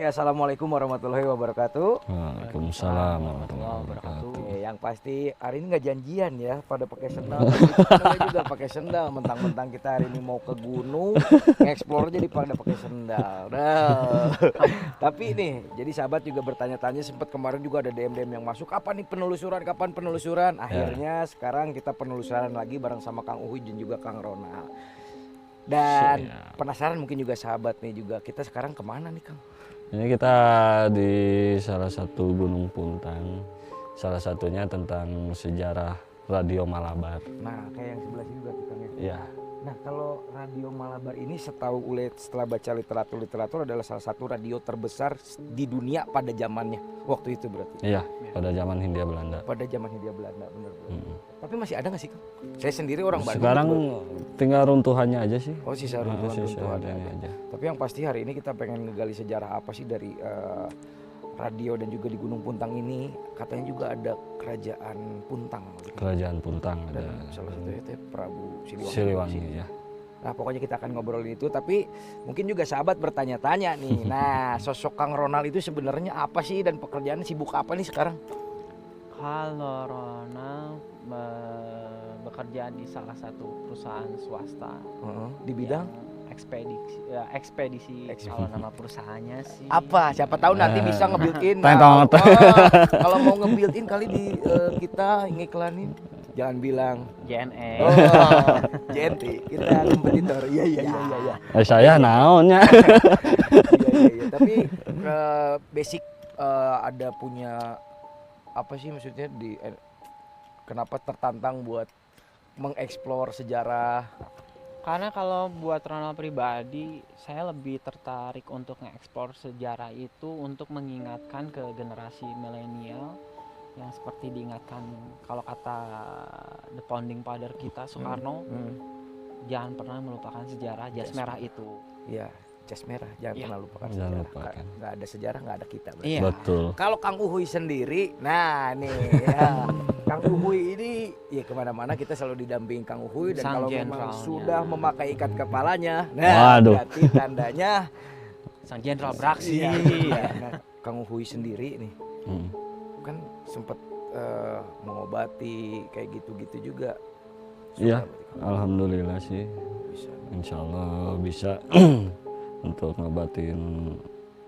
Oke, assalamualaikum warahmatullahi wabarakatuh. Waalaikumsalam warahmatullahi wabarakatuh. Yang pasti hari ini nggak janjian ya, pada pakai sendal. Kita juga pakai sendal. Mentang-mentang kita hari ini mau ke gunung, nge-explore jadi pada pakai sendal. Nah. Tapi nih, jadi sahabat juga bertanya-tanya, sempat kemarin juga ada DM yang masuk. Kapan nih penelusuran? Kapan penelusuran? Akhirnya sekarang kita penelusuran lagi bareng sama Kang Uhuy dan juga Kang Ronald. Dan penasaran mungkin juga sahabat nih juga, kita sekarang kemana nih Kang? Ini kita di salah satu gunung puntang, salah satunya tentang sejarah Radio Malabar. Nah, kayak yang sebelah sini berarti Kang ya? Iya. Nah, kalau Radio Malabar ini setahu Ule setelah baca literatur adalah salah satu radio terbesar di dunia pada zamannya. Waktu itu berarti. Iya, pada zaman Hindia Belanda. Pada zaman Hindia Belanda, benar. Tapi masih ada nggak sih Kang? Saya sendiri orang Bandung. Sekarang tinggal runtuhannya aja sih. Oh, sisa runtuhannya aja. Tapi yang pasti hari ini kita pengen ngegali sejarah apa sih dari radio dan juga di Gunung Puntang ini. Katanya juga ada kerajaan Puntang. Kerajaan Puntang dan ada. salah satunya itu Prabu Siliwangi ya. Nah, pokoknya kita akan ngobrolin itu, tapi mungkin juga sahabat bertanya-tanya nih. Nah, sosok Kang Ronald itu sebenarnya apa sih dan pekerjaan sibuk apa nih sekarang? Kalau Ronald bekerja di salah satu perusahaan swasta Di bidang ekspedisi. Kalau nama perusahaannya sih apa? Siapa tahu nanti bisa nge-build-in. Kalau mau nge-build-in kali di kita ngiklanin. Jangan bilang JNE. JNT, kita kompetitor. Iya. Saya naonnya. Iya. Tapi basic ada punya apa sih maksudnya kenapa tertantang buat mengeksplor sejarah? Karena kalau buat Ronald pribadi, saya lebih tertarik untuk mengeksplor sejarah itu untuk mengingatkan ke generasi milenial yang seperti diingatkan kalau kata the founding father kita Soekarno, jangan pernah melupakan sejarah jas merah itu. Iya, jas merah jangan pernah lupakan Jangan sejarah. lupakan. Nggak ada sejarah nggak ada kita. Iya. Betul. Kalau Kang Uhuy sendiri, nah nih ya, Kang Uhuy ini ya kemana-mana kita selalu didampingi Kang Uhuy, dan Sang kalau memang jenderalnya. sudah memakai ikat kepalanya, nah berarti tandanya sang jenderal beraksi. Iya. Nah, Kang Uhuy sendiri nih kan sempat mengobati kayak gitu-gitu juga. Iya, alhamdulillah sih. Bisa. Insya Allah bisa untuk ngobatin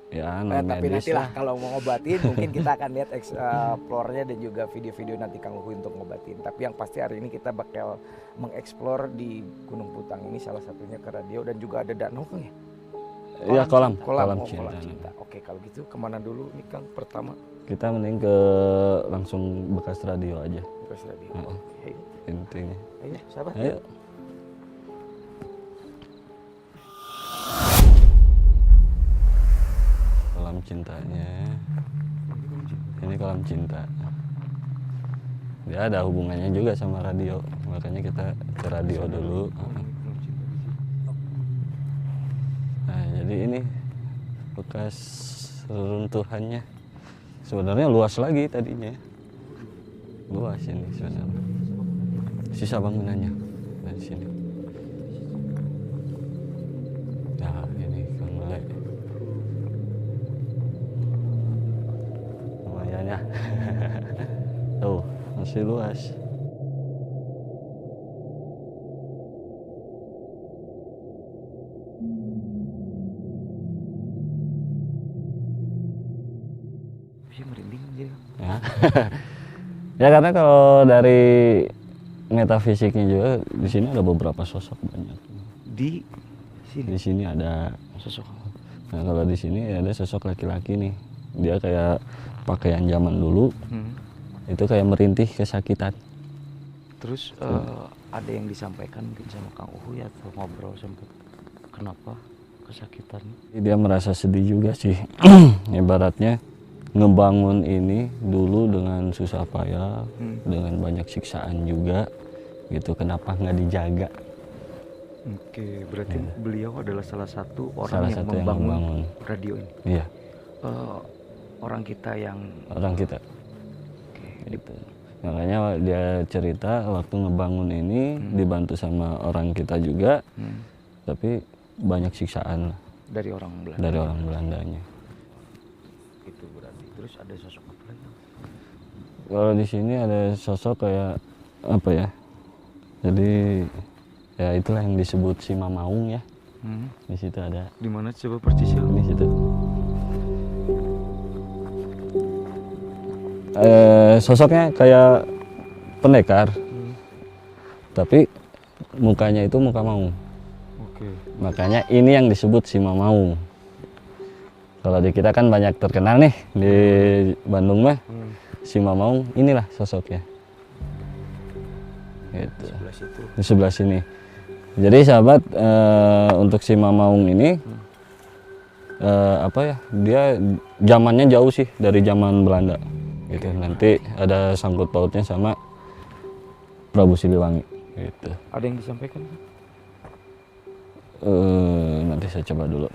ya Tapi medis nantilah lah. kalau mau ngobatin mungkin kita akan lihat explore-nya dan juga video-video nanti Kang Uhuy untuk ngobatin. Tapi yang pasti hari ini kita bakal mengeksplor di Gunung Puntang ini, salah satunya ke radio dan juga ada danau Kang ya? Iya, kolam Kolam cinta. Oke, kalau gitu kemana dulu nih Kang pertama? Kita mending ke langsung bekas radio aja. Bekas radio. Oke. Intinya. Ayo, sahabat. Ayo. Kolam cintanya. Ini kolam cinta. Dia ada hubungannya juga sama radio, makanya kita ke radio dulu. Nah, jadi ini bekas runtuhannya. Sebenarnya luas lagi tadinya. Luas ini sebenarnya. Sisa bangunannya dari sini. Nah, ini kan mulai. Lumayan ya. Tuh, masih luas. Merinding jadi. Ya. Ya karena kalau dari metafisiknya juga di sini ada beberapa sosok banyak. Di sini. Di sini ada Sosok. Nah, kalau di sini ada sosok laki-laki nih. Dia kayak pakaian zaman dulu. Itu kayak merintih kesakitan. Terus ada yang disampaikan mungkin sama Kang Uhuy atau ngobrol sempat kenapa kesakitan? Dia merasa sedih juga sih. Ibaratnya ngebangun ini dulu dengan susah payah, dengan banyak siksaan juga gitu, kenapa nggak dijaga. Oke, berarti beliau adalah salah satu orang Salah yang satu yang membangun membangun. radio ini. Iya, Orang kita yang orang kita. oke, Gitu. Makanya dia cerita waktu ngebangun ini dibantu sama orang kita juga, tapi banyak siksaan lah dari orang Belanda. dari orang Belandanya. itu berarti. Terus ada sosok apa lagi? Kalau di sini ada sosok kayak apa ya? Jadi ya itulah yang disebut si Mamaung ya. Di situ ada. Di mana coba persisnya? Di situ. Sosoknya kayak pendekar, tapi mukanya itu muka maung. Oke. Makanya ini yang disebut si Mamaung. Kalau di kita kan banyak terkenal nih di Bandung mah. Si Mamaung inilah sosoknya. Gitu. Sebelah situ. Di sebelah sini. Jadi sahabat, untuk si Mamaung ini apa ya? Dia zamannya jauh sih dari zaman Belanda. Gitu. Nanti ada sangkut pautnya sama Prabu Siliwangi. Gitu. Ada yang disampaikan? Nanti saya coba dulu.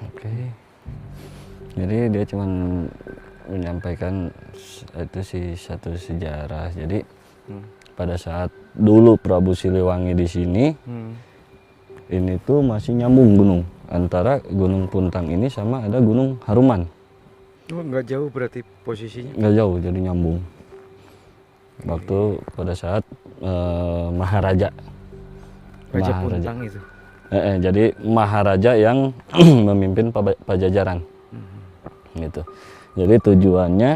Oke. Jadi dia cuman menyampaikan itu sih satu sejarah. Jadi pada saat dulu Prabu Siliwangi di sini, ini tuh masih nyambung gunung antara Gunung Puntang ini sama ada Gunung Haruman. Oh, nggak jauh berarti posisinya? Nggak jauh, jadi nyambung. Waktu pada saat Maharaja. Raja Puntang itu. Jadi Maharaja yang memimpin Pajajaran. Gitu. Jadi tujuannya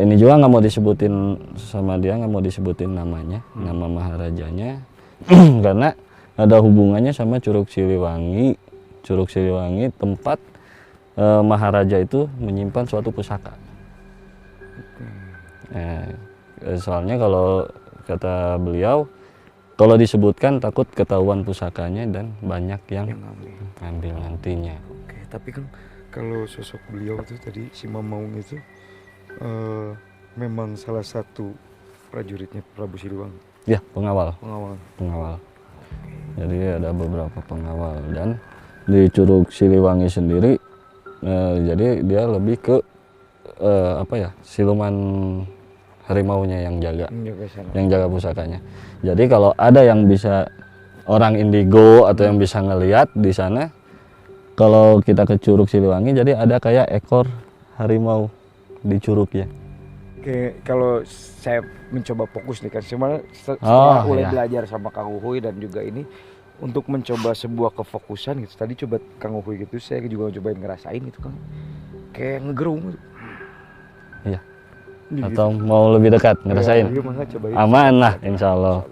ini juga nggak mau disebutin sama dia, nggak mau disebutin namanya, nama Maharajanya, karena ada hubungannya sama Curug Siliwangi. Curug Siliwangi tempat Maharaja itu menyimpan suatu pusaka. Soalnya kalau kata beliau, kalau disebutkan takut ketahuan pusakanya dan banyak yang ngambil nantinya. Oke, tapi kan kalau sosok beliau itu tadi si Mamaung itu memang salah satu prajuritnya Prabu Siliwangi. Ya, pengawal. Pengawal. Jadi ada beberapa pengawal, dan di Curug Siliwangi sendiri jadi dia lebih ke apa ya, siluman harimaunya yang jaga pusakanya. Jadi kalau ada yang bisa orang indigo atau yang bisa ngelihat di sana, kalau kita ke Curug Siliwangi jadi ada kayak ekor harimau di curug ya. Oke, kalau saya mencoba fokus nih kan, setelah mulai iya. belajar sama Kang Uhuy dan juga ini untuk mencoba sebuah kefokusan gitu. Tadi coba Kang Uhuy gitu, saya juga cobain ngerasain itu kan, kayak ngegerung. Iya. Gitu. Atau mau lebih dekat ngerasain? Ya, maka cobain. Aman lah, insya Allah.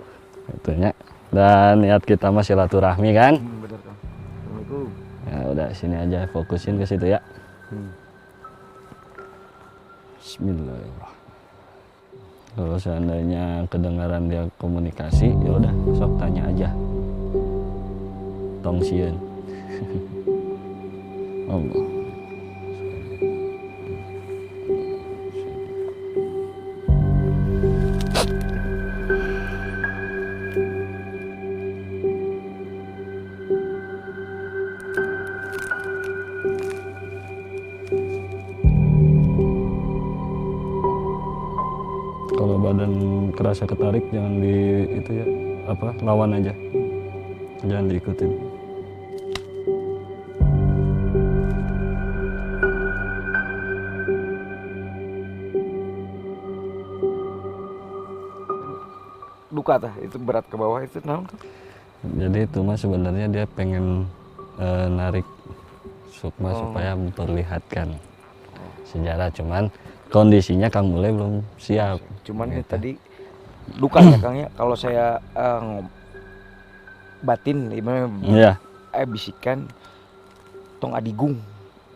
Itunya. Dan niat kita mah silaturahmi kan? Bener Kang. Assalamualaikum. Ya udah, sini aja, fokusin ke situ ya. Bismillahirrahmanirrahim. Kalau seandainya kedengaran dia komunikasi, ya udah sok tanya aja. Tong sieun. Allah. Kalau badan kerasa ketarik, jangan di itu ya, apa, lawan aja, jangan diikutin. Duka tah, itu berat ke bawah itu naon Kang? Jadi itu mah sebenarnya dia pengen narik Sukma supaya memperlihatkan sejarah, cuman kondisinya Kang Mule belum siap. Cuman gitu. tadi dukanya Kang ya, kalau saya batin Iya. bisikan tong adigung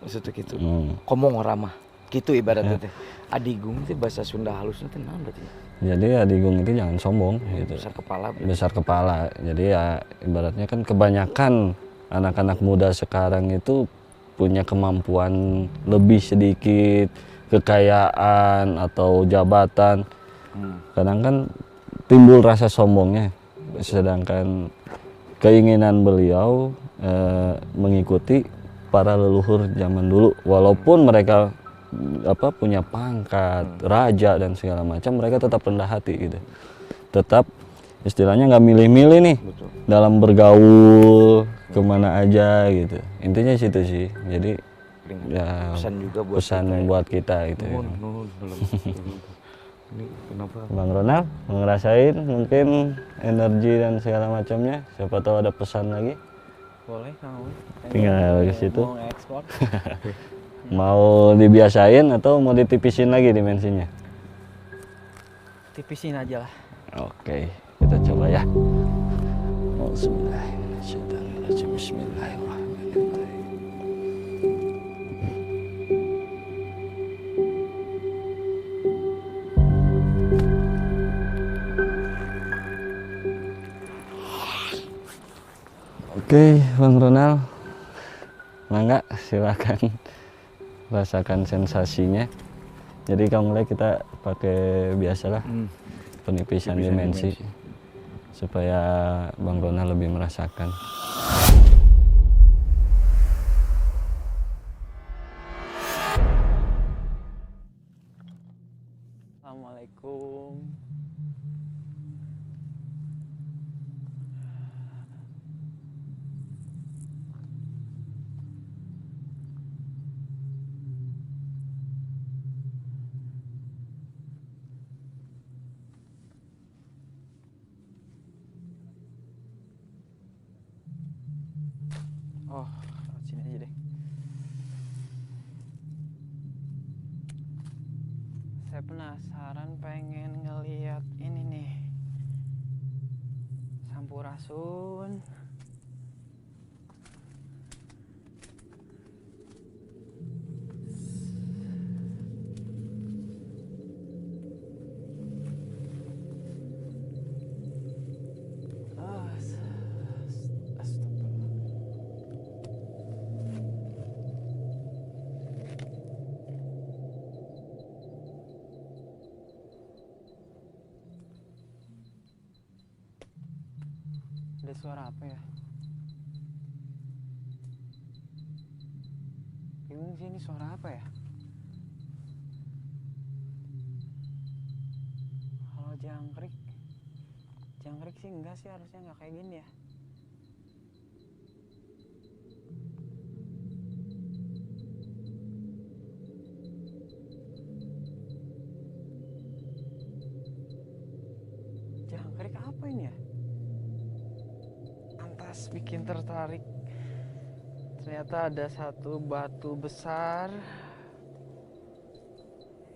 maksudnya gitu. Hmm. Komong ramah gitu ibaratnya teh. Adigung itu bahasa Sunda halusnya teh naon berarti? Jadi adigung itu jangan sombong gitu. Besar kepala. Besar kepala. Jadi ya ibaratnya kan kebanyakan anak-anak muda sekarang itu punya kemampuan lebih sedikit, kekayaan atau jabatan. Kadang kan timbul rasa sombongnya. Sedangkan keinginan beliau mengikuti para leluhur zaman dulu, walaupun mereka punya pangkat raja dan segala macam, mereka tetap rendah hati gitu, tetap istilahnya nggak milih-milih nih Betul. dalam bergaul kemana aja gitu, intinya situ sih. Jadi ya Pesan juga buat pesan kita, ya. buat kita gitu ya. Nuhun, belum. Ini kenapa? Bang Ronald ngerasain mungkin energi dan segala macamnya, siapa tahu ada pesan lagi. Boleh kamu. Tinggal ke situ. Mau ekspor. Mau dibiasain atau mau ditipisin lagi dimensinya? Tipisin aja lah. Oke, kita coba ya. Bismillahirrahmanirrahim. Bismillahirrahmanirrahim. Oke, Bang Ronald, mangga silakan rasakan sensasinya. Jadi kalau mulai kita pakai biasalah penipisan dimensi supaya Bang Ronald lebih merasakan. Assalamualaikum. Oh, sini aja deh. Saya penasaran pengen ngeliat ini nih, Sampurasun. Ada suara apa ya? Bingung sih, ini suara apa ya? Kalau jangkrik sih enggak sih, harusnya nggak kayak gini ya. Jangkrik apa ini ya? Lantas bikin tertarik. Ternyata ada satu batu besar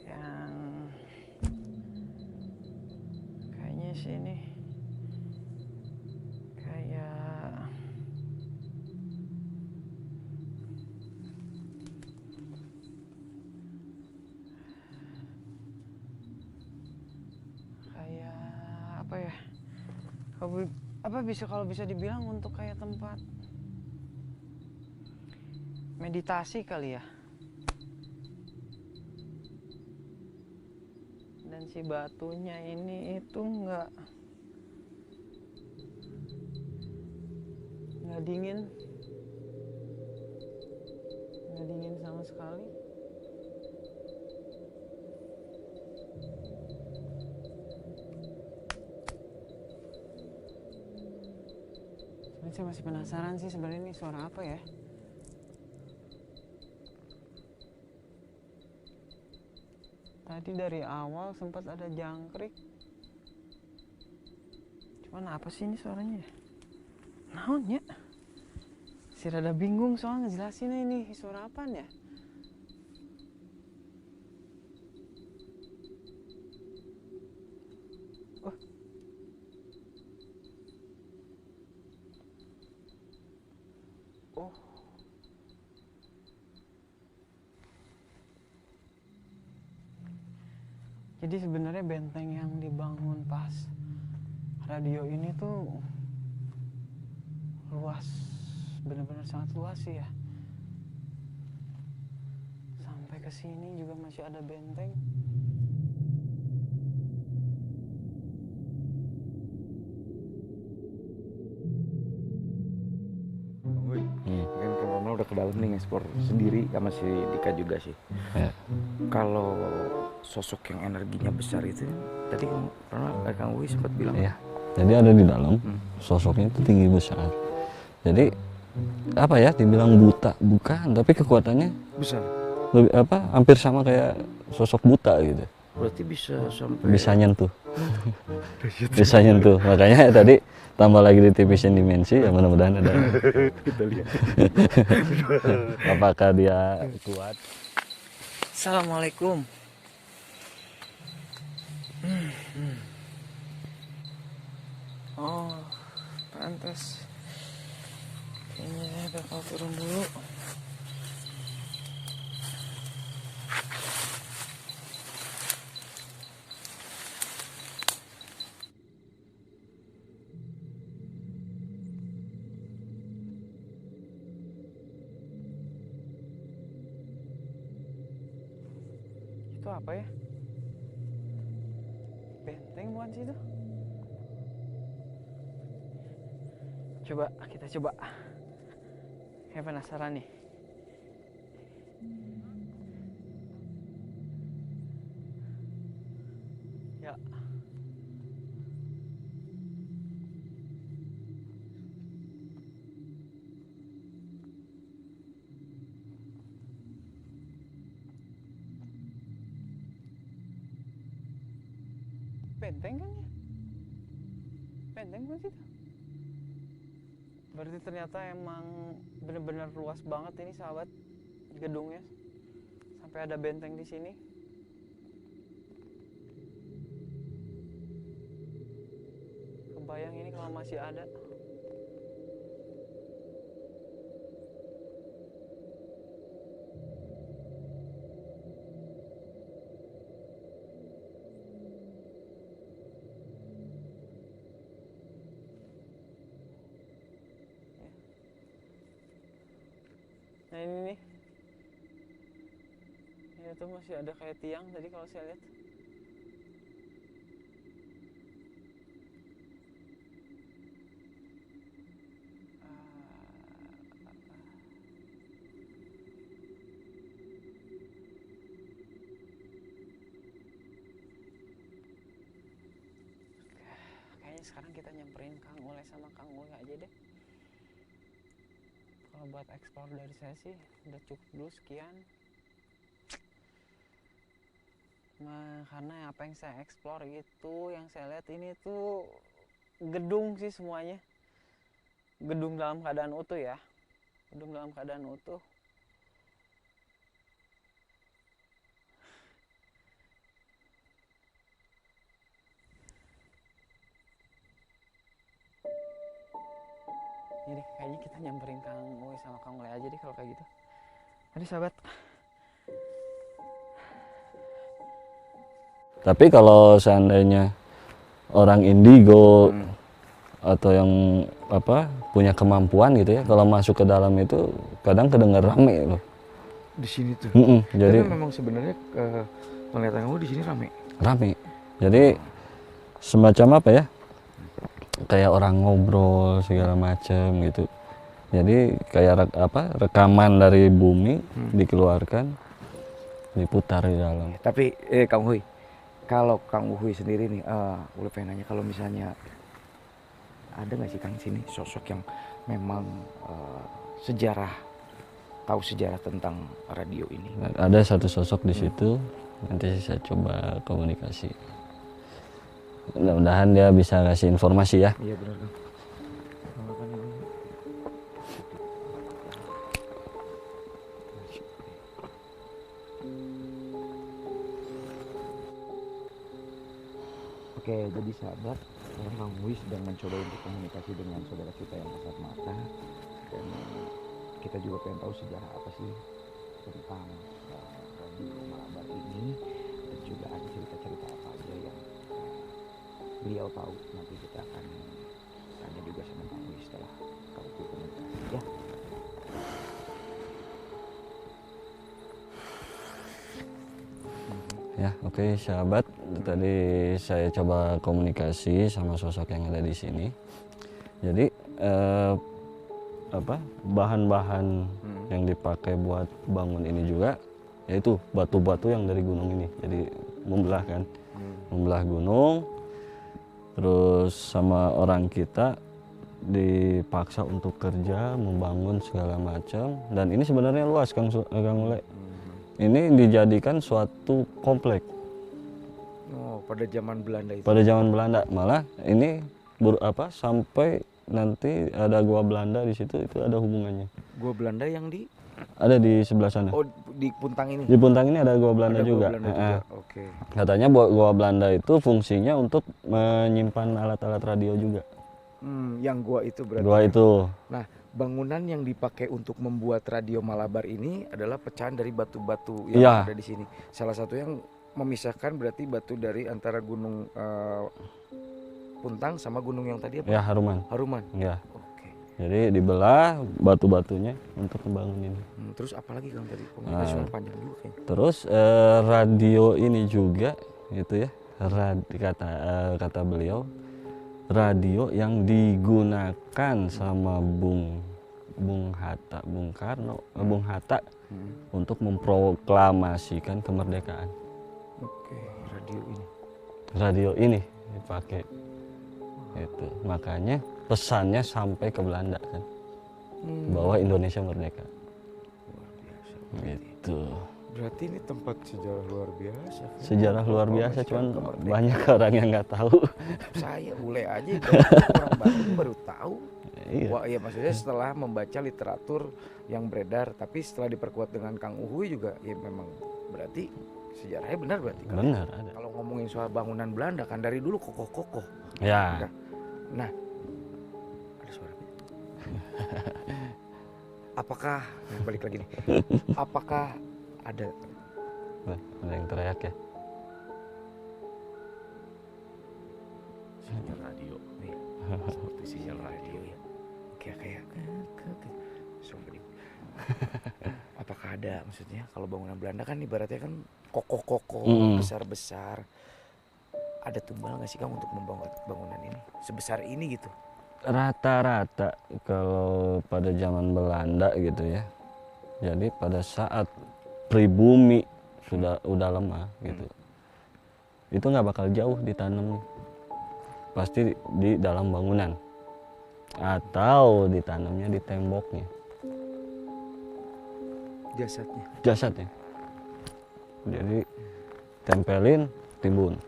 yang kayaknya sini kayak apa ya? Kalau bisa dibilang untuk kayak tempat meditasi kali ya. Dan si batunya ini itu nggak dingin sama sekali. Saya masih penasaran sih sebenarnya ini suara apa ya. Tadi dari awal sempat ada jangkrik. Cuman apa sih ini suaranya? Naon ya? Si rada bingung soalnya ngejelasinnya ini suara apaan ya? Oh. Jadi sebenarnya benteng yang dibangun pas radio ini tuh luas, benar-benar sangat luas sih ya. Sampai ke sini juga masih ada benteng. Kan kalau udah ke dalam nih explore sendiri sama si Dika juga sih. Ya. Kalau sosok yang energinya besar itu tadi Kang Uwi sempat bilang. Iya. Jadi ada di dalam sosoknya itu tinggi besar. Jadi apa ya, dibilang buta bukan, tapi kekuatannya Besar. lebih hampir sama kayak sosok buta gitu. Berarti bisa sampai Bisa nyentuh. Bisa nyentuh. Makanya tadi tambah lagi ditipisin dimensi, ya mudah-mudahan ada. kita lihat. Apakah dia kuat? Assalamualaikum. Oh, pantas. Kayaknya saya bakal turun dulu. Itu apa ya? Benteng bukan sih itu? Coba kita coba. Saya penasaran nih. Ya. Benteng kan ya? Benteng bukan sih itu? Berarti ternyata emang bener-bener luas banget ini sahabat gedungnya, sampai ada benteng di sini. Kebayang ini kalau masih ada. Nah ini nih, ini tuh masih ada kayak tiang tadi kalau saya lihat. Kayaknya sekarang kita nyamperin Kang Ule sama Kang Ule aja deh. Kalau buat ekspor dari saya sih udah cukup dulu sekian. Nah, karena apa yang saya eksplor itu, yang saya lihat ini tuh gedung sih semuanya. Gedung dalam keadaan utuh ya. Gedung dalam keadaan utuh. Jadi kayaknya kita nyamperin Kang Uwe sama Kang Ule aja deh kalau kayak gitu. Aduh sahabat. Tapi kalau seandainya orang indigo atau yang punya kemampuan gitu ya, kalau masuk ke dalam itu kadang kedengar rame loh. Di sini tuh. Jadi tapi memang sebenarnya penglihatan kamu di sini rame. Jadi semacam apa ya? Kayak orang ngobrol segala macam gitu. Jadi kayak rekaman dari bumi dikeluarkan, diputar di dalam. Tapi Kang Uwi, kalau Kang Uwi sendiri nih, boleh pengen nanya, kalau misalnya ada nggak sih Kang sini sosok yang memang tahu sejarah tentang radio ini? Ada satu sosok di situ, nanti saya coba komunikasi. Mudah-mudahan dia bisa kasih informasi ya. Iya benar Kang. Oke, jadi sahabat, sekarang Kang Uwi sedang mencoba untuk komunikasi dengan saudara kita yang kasat mata, dan kita juga pengen tahu sejarah apa sih tentang radio Malabar ini, dan juga ada cerita-cerita apa aja yang beliau tahu. Nanti kita akan tanya juga sama Kang Uwi setelah Kang Uwi komunikasi ya. Ya, oke sahabat. Tadi saya coba komunikasi sama sosok yang ada di sini. Jadi bahan-bahan yang dipakai buat bangun ini juga yaitu batu-batu yang dari gunung ini. Jadi membelah kan, membelah gunung. Terus sama orang kita dipaksa untuk kerja, membangun segala macam. Dan ini sebenarnya luas Kang Ule. Ini dijadikan suatu komplek. Oh, pada zaman Belanda itu. Pada zaman Belanda, malah ini sampai nanti ada gua Belanda di situ, itu ada hubungannya. Gua Belanda yang di Ada di sebelah sana. Oh, di Puntang ini. Di Puntang ini ada gua Belanda Ada gua juga. Belanda juga. Oke. Katanya gua Belanda itu fungsinya untuk menyimpan alat-alat radio juga. Yang gua itu berarti. Gua itu. Nah, bangunan yang dipakai untuk membuat radio Malabar ini adalah pecahan dari batu-batu yang Iya. ada di sini. Salah satu yang memisahkan berarti batu dari antara gunung Puntang sama gunung yang tadi apa? Ya, Haruman. Haruman. Ya. Oke. Jadi dibelah batu-batunya untuk membangun ini. Terus apalagi Kang tadi? Komunikasi panjang juga kayaknya. Terus radio ini juga gitu ya. Kata beliau, radio yang digunakan sama Bung Hatta untuk memproklamasikan kemerdekaan. Oke, Radio ini dipakai. Itu makanya pesannya sampai ke Belanda kan, bahwa Indonesia merdeka. Luar biasa. Gitu. Berarti ini tempat sejarah luar biasa. Kan? Sejarah luar biasa, cuman kemerdekaan. banyak orang yang nggak tahu. Saya Ule aja orang Bandung baru tahu. Iya. Wah, iya maksudnya setelah membaca literatur yang beredar, tapi setelah diperkuat dengan Kang Uhuy juga, ya memang berarti sejarahnya benar berarti. Kan? Benar ada. Kalau ngomongin soal bangunan Belanda kan dari dulu kokoh-kokoh. Ya. Nah, ada suara. Apakah balik lagi nih? Apakah ada Ada yang teriak ya. sinyal radio? Nih, seperti sinyal radio ya. Kayak apakah ada maksudnya kalau bangunan Belanda kan ibaratnya kan kokoh-kokoh, besar-besar. Ada tumbal nggak sih Kang untuk membangun bangunan ini sebesar ini gitu? Rata-rata kalau pada zaman Belanda gitu ya. Jadi pada saat pribumi udah lemah gitu. Itu nggak bakal jauh ditanam nih. Pasti di dalam bangunan atau ditanamnya di temboknya. Jasadnya. Jadi tempelin timbun.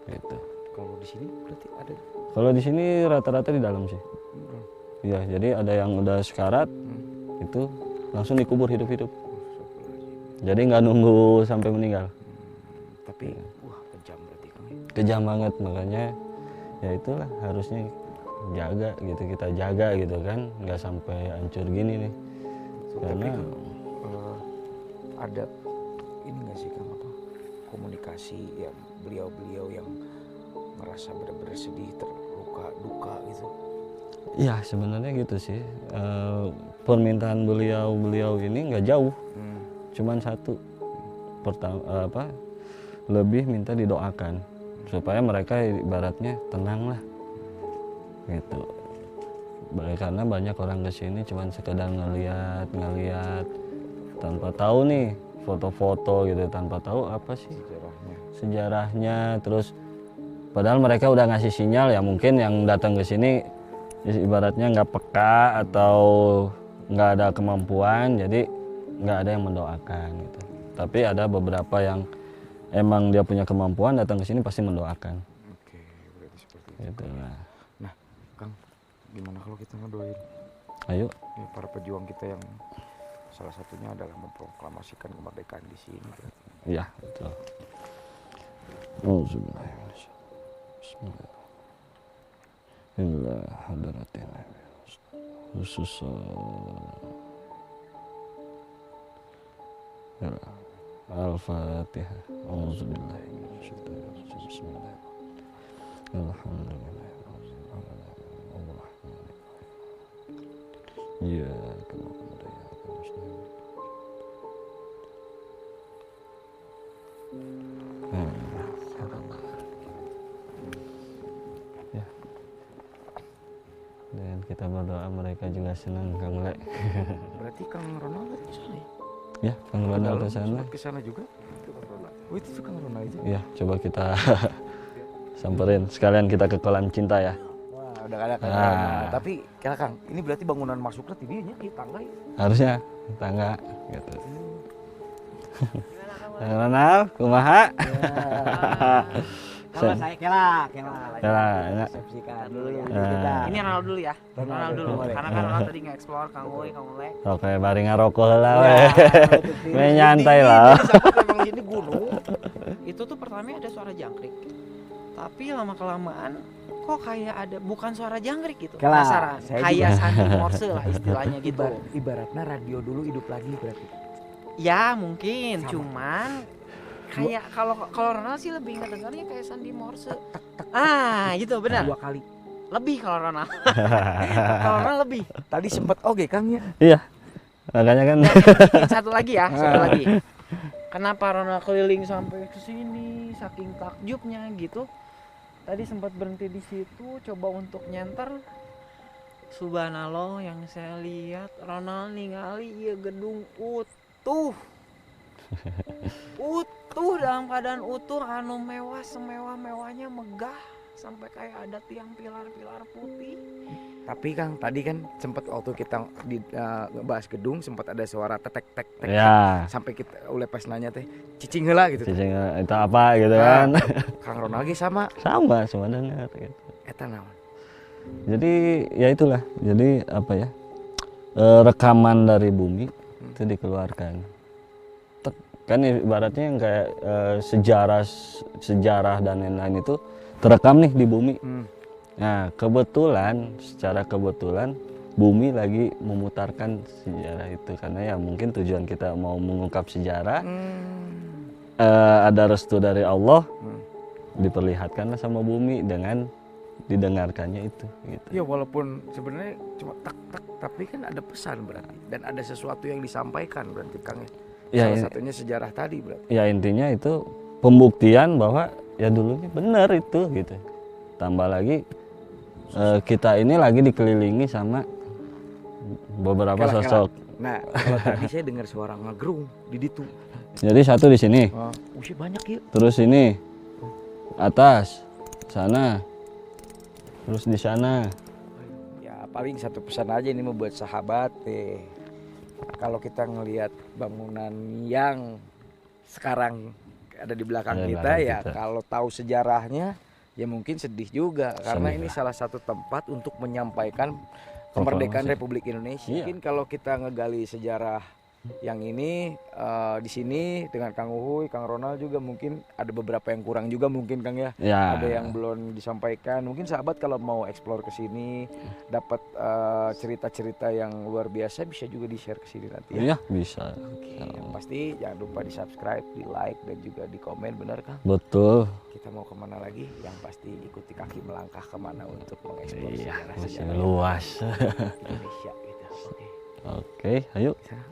Gitu. Kalau di sini berarti ada. Kalau di sini rata-rata di dalam sih. Iya, jadi ada yang udah sekarat itu langsung dikubur hidup-hidup. Jadi nggak nunggu sampai meninggal. Tapi wah kejam berarti Kang. Kejam banget, makanya ya itulah harusnya jaga gitu, kita jaga gitu kan, nggak sampai hancur gini nih. Karena ada ini nggak sih Kang apa komunikasi yang beliau-beliau yang ngerasa benar-benar sedih, terluka, duka gitu. ya sebenarnya gitu sih. Permintaan beliau ini nggak jauh, cuman satu. Pertama lebih minta didoakan supaya mereka ibaratnya tenang lah gitu. Karena banyak orang kesini cuman sekedar ngeliat tanpa tahu nih foto-foto gitu, tanpa tahu apa sih sejarahnya. Terus padahal mereka udah ngasih sinyal ya, mungkin yang datang ke sini ibaratnya nggak peka atau nggak ada kemampuan, jadi nggak ada yang mendoakan gitu. Tapi ada beberapa yang emang dia punya kemampuan, datang ke sini pasti mendoakan. Oke, berarti seperti itu. Gitu lah. Nah, Kang, gimana kalau kita ngedoain Ayo. ya, para pejuang kita yang salah satunya adalah memproklamasikan kemerdekaan di sini. Iya, betul. Bismillah. Illa hadratin khusus Al-Fatihah. Auzubillahi minasyaitonir rajim. Bismillahirrahmanirrahim. Alhamdulillahirrahmanirrahim. Iyyaka na'budu wa iyyaka nasta'in. Ya. Dan kita berdoa mereka juga senang Kang Le. Berarti Kang Ronald dari sana ya? Ya, Kang Ronald ke sana. Ke sana juga. Itu Kang Ronald. Oh, itu tuh Kang Ronald itu. Ya, coba kita samperin sekalian kita ke kolam cinta ya. Wah, udah ada Kang Ah. Ronald. Tapi kira Kang, ini berarti bangunan masuknya tidinya di tangga ya? Harusnya tangga gitu. Kang Ronald, kumaha? Kalau saya kela. Kela, ya. Persepsikan dulu ya. Ah. Ini Ronald dulu ya. Ronald dulu. boleh. Karena kan Ronald tadi nge-explore Kang Uy, Kang Ule. Oke, bari ngarokok lah we. Main nyantai lah. Memang ini gunung. Itu tuh pertama ada suara jangkrik. Tapi lama kelamaan kok kayak ada bukan suara jangkrik gitu. Kela, Penasaran. saya Kayak sandi morse lah istilahnya gitu. Ibaratnya radio dulu hidup lagi berarti. Ya mungkin, Sama. cuman kayak kalau Ronald sih lebih ngedengarnya kayak sandi morse. Ah, gitu benar. 2 kali. Lebih kalau Ronald. Kalau Ronald lebih. Tadi sempat oke Kang ya. Iya. Makanya kan Satu lagi ya, satu lagi. Kenapa Ronald keliling sampai ke sini saking takjubnya gitu? Tadi sempat berhenti di situ coba untuk nyenter. Subhanallah yang saya lihat Ronald ningali ieu gedung utuh. Utuh dalam keadaan utuh anu mewah semewah-mewahnya megah sampai kayak ada tiang pilar-pilar putih. Tapi Kang, tadi kan sempat waktu kita di ngebahas gedung sempat ada suara tek ya, sampai kita oleh pas nanya teh cicing heula gitu. cicing itu apa gitu Nah, kan. Kang Ronald ge sama Sama semua dengar gitu. eta naon. Jadi ya itulah. Jadi apa ya? Rekaman dari bumi itu dikeluarkan. Kan ibaratnya yang kayak sejarah dan lain-lain itu terekam nih di bumi. Nah, secara kebetulan bumi lagi memutarkan sejarah itu karena ya mungkin tujuan kita mau mengungkap sejarah. Ada restu dari Allah, diperlihatkanlah sama bumi dengan didengarkannya itu gitu. Ya walaupun sebenarnya cuma tak tapi kan ada pesan berarti dan ada sesuatu yang disampaikan berarti Kang ya. Ya, Salah satunya sejarah tadi berarti. ya intinya itu pembuktian bahwa ya dulunya benar itu gitu. Tambah lagi kita ini lagi dikelilingi sama beberapa Kela. sosok. Nah, kalau tadi saya dengar suara ngagrung di ditu. Jadi satu di sini, Usia banyak ya. terus ini atas sana, terus di sana. Ya paling satu pesan aja ini membuat sahabat kalau kita ngelihat bangunan yang sekarang ada di belakang Ada di kita belakang ya kita. kalau tahu sejarahnya ya mungkin sedih juga karena Sedih ini lah. salah satu tempat untuk menyampaikan kemerdekaan Proklamasi. Republik Indonesia. Iya. Mungkin kalau kita ngegali sejarah yang ini di sini dengan Kang Uhuy, Kang Ronald juga mungkin ada beberapa yang kurang juga mungkin Kang ya. Ya. Ada yang belum disampaikan. Mungkin sahabat kalau mau explore ke sini dapat cerita-cerita yang luar biasa bisa juga di-share ke sini nanti ya. Iya bisa. Oke, yang pasti jangan lupa di-subscribe, di-like dan juga di-komen benar Kang. Betul. Kita mau kemana lagi? Yang pasti ikuti kaki melangkah kemana untuk mengeksplor Iya, masih sejarah-sejarah luas. Indonesia gitu. Oke. Oke, ayo. Sana.